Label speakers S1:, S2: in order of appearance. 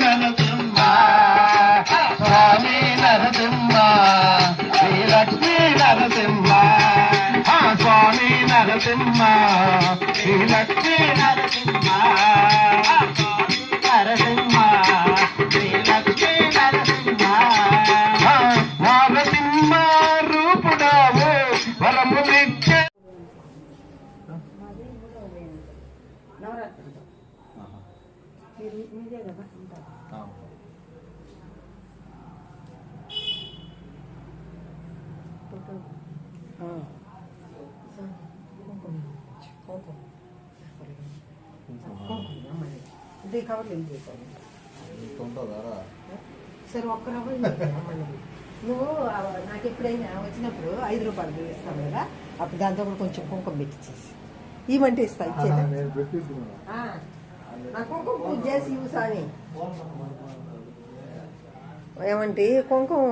S1: నరసింహ స్వామి నరసింహ శ్రీ లక్ష్మీ నరసింహ స్వామి నరసింహ శ్రీ లక్ష్మీ నరసింహ నరసింహ శ్రీ లక్ష్మీ నరసింహ నరసింహ రూపుడావు వరములిచ్చే
S2: మీదే కదా ఇది కవర్లు ఏం చేశాను సరే ఒక్క రవ్వ నువ్వు నాకు ఎప్పుడైనా వచ్చినప్పుడు 5 రూపాయలు ఇస్తాను కదా అప్పుడు దాంతో కూడా కొంచెం కుంకుమ పెట్టించేసి ఇవ్వంటే ఇస్తా ఇచ్చేదా నా కుంకుమ పూజ చేసి ఇవ్వు సాని ఏమంటే కుంకుమ